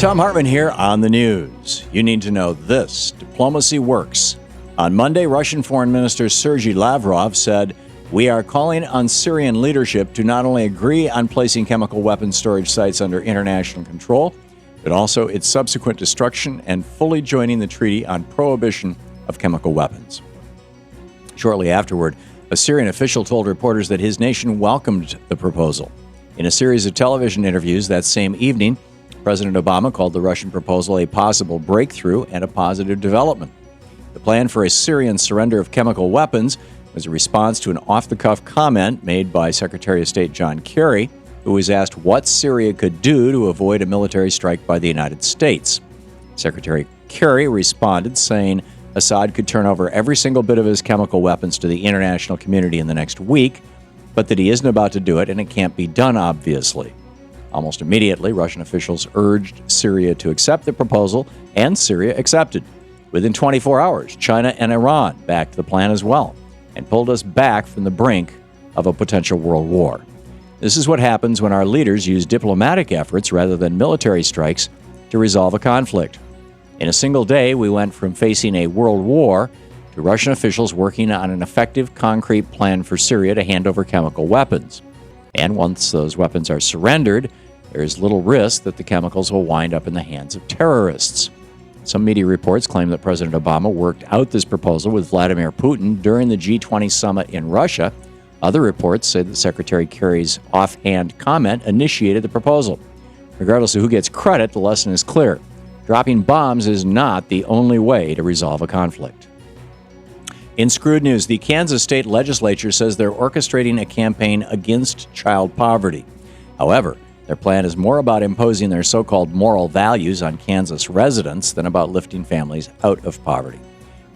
Thom Hartmann here on the news. You need to know this. Diplomacy works. On Monday, Russian Foreign Minister Sergei Lavrov said, "We are calling on Syrian leadership to not only agree on placing chemical weapons storage sites under international control, but also its subsequent destruction and fully joining the treaty on prohibition of chemical weapons." Shortly afterward, a Syrian official told reporters that his nation welcomed the proposal. In a series of television interviews that same evening, President Obama called the Russian proposal a possible breakthrough and a positive development. The plan for a Syrian surrender of chemical weapons was a response to an off-the-cuff comment made by Secretary of State John Kerry, who was asked what Syria could do to avoid a military strike by the United States. Secretary Kerry responded, saying Assad could turn over every single bit of his chemical weapons to the international community in the next week, but that he isn't about to do it and it can't be done, obviously. Almost immediately, Russian officials urged Syria to accept the proposal, and Syria accepted. Within 24 hours, China and Iran backed the plan as well and pulled us back from the brink of a potential world war. This is what happens when our leaders use diplomatic efforts rather than military strikes to resolve a conflict. In a single day, we went from facing a world war to Russian officials working on an effective, concrete plan for Syria to hand over chemical weapons. And once those weapons are surrendered, there is little risk that the chemicals will wind up in the hands of terrorists. Some media reports claim that President Obama worked out this proposal with Vladimir Putin during the G20 summit in Russia. Other reports say that Secretary Kerry's offhand comment initiated the proposal. Regardless of who gets credit, the lesson is clear. Dropping bombs is not the only way to resolve a conflict. In screwed news, the Kansas state legislature says they're orchestrating a campaign against child poverty. However, their plan is more about imposing their so-called moral values on Kansas residents than about lifting families out of poverty.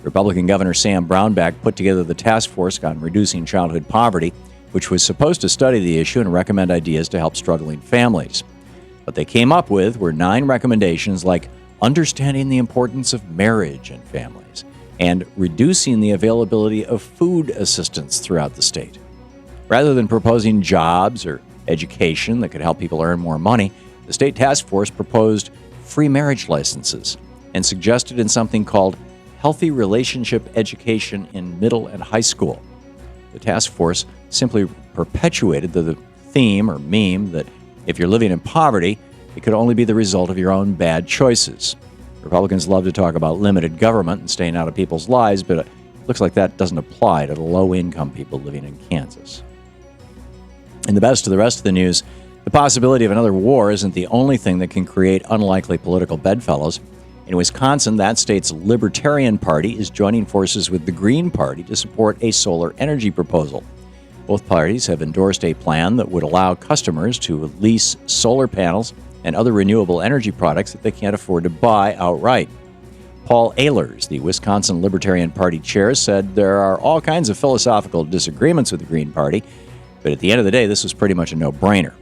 Republican Governor Sam Brownback put together the task force on reducing childhood poverty, which was supposed to study the issue and recommend ideas to help struggling families. What they came up with were 9 recommendations like understanding the importance of marriage and families, and reducing the availability of food assistance throughout the state. Rather than proposing jobs or education that could help people earn more money, the state task force proposed free marriage licenses and suggested in something called healthy relationship education in middle and high school. The task force simply perpetuated the theme or meme that if you're living in poverty, it could only be the result of your own bad choices. Republicans love to talk about limited government and staying out of people's lives, but it looks like that doesn't apply to the low-income people living in Kansas. And the best of the rest of the news, the possibility of another war isn't the only thing that can create unlikely political bedfellows. In Wisconsin, that state's Libertarian Party is joining forces with the Green Party to support a solar energy proposal. Both parties have endorsed a plan that would allow customers to lease solar panels and other renewable energy products that they can't afford to buy outright. Paul Ehlers, the Wisconsin Libertarian Party chair, said there are all kinds of philosophical disagreements with the Green Party, but at the end of the day, this was pretty much a no-brainer.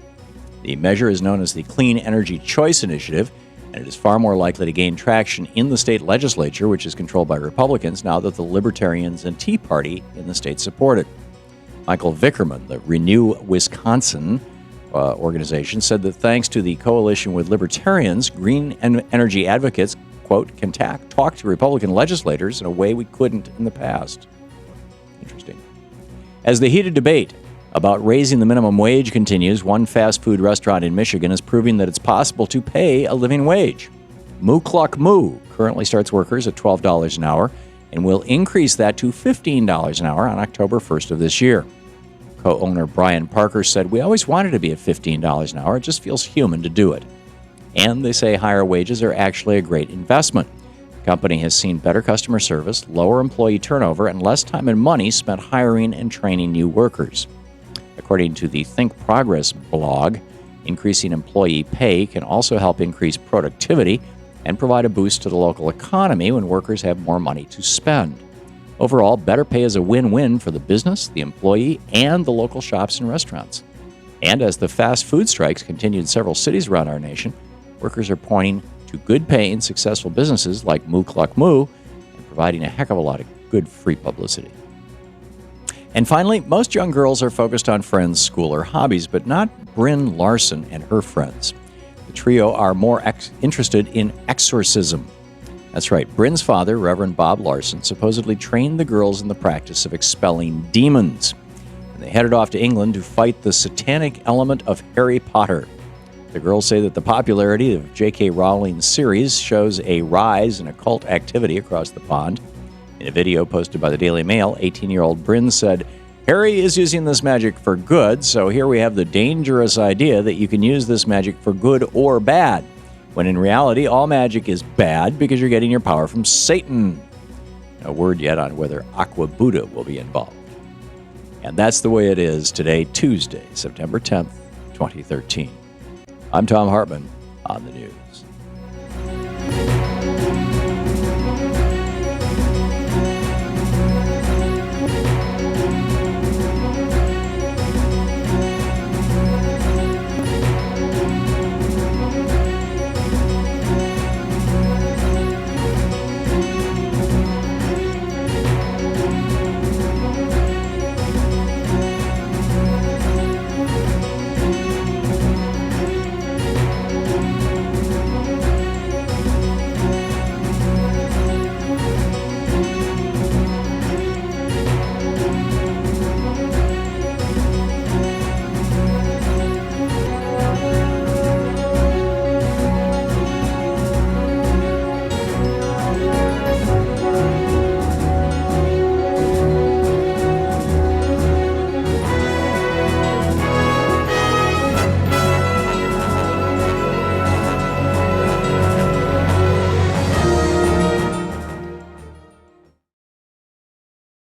The measure is known as the Clean Energy Choice Initiative, and it is far more likely to gain traction in the state legislature, which is controlled by Republicans, now that the Libertarians and Tea Party in the state support it. Michael Vickerman, the Renew Wisconsin organization, said that thanks to the coalition with Libertarians, green energy advocates, quote, can talk to Republican legislators in a way we couldn't in the past. Interesting. As the heated debate about raising the minimum wage continues, one fast food restaurant in Michigan is proving that it's possible to pay a living wage. Moo Cluck Moo currently starts workers at $12 an hour and will increase that to $15 an hour on October 1st of this year. Co-owner Brian Parker said, "We always wanted to be at $15 an hour. It just feels human to do it." And they say higher wages are actually a great investment. The company has seen better customer service, lower employee turnover, and less time and money spent hiring and training new workers. According to the Think Progress blog, increasing employee pay can also help increase productivity and provide a boost to the local economy when workers have more money to spend. Overall, better pay is a win-win for the business, the employee, and the local shops and restaurants. And as the fast food strikes continue in several cities around our nation, workers are pointing to good pay in successful businesses like Moo Cluck Moo and providing a heck of a lot of good free publicity. And finally, most young girls are focused on friends, school, or hobbies, but not Bryn Larson and her friends. The trio are more interested in exorcism. That's right. Bryn's father, Reverend Bob Larson, supposedly trained the girls in the practice of expelling demons. And they headed off to England to fight the satanic element of Harry Potter. The girls say that the popularity of J.K. Rowling's series shows a rise in occult activity across the pond. In a video posted by the Daily Mail, 18-year-old Bryn said, "Harry is using this magic for good, so here we have the dangerous idea that you can use this magic for good or bad, when in reality all magic is bad because you're getting your power from Satan." No word yet on whether Aqua Buddha will be involved. And that's the way it is today, Tuesday, September 10th, 2013. I'm Thom Hartmann on the news.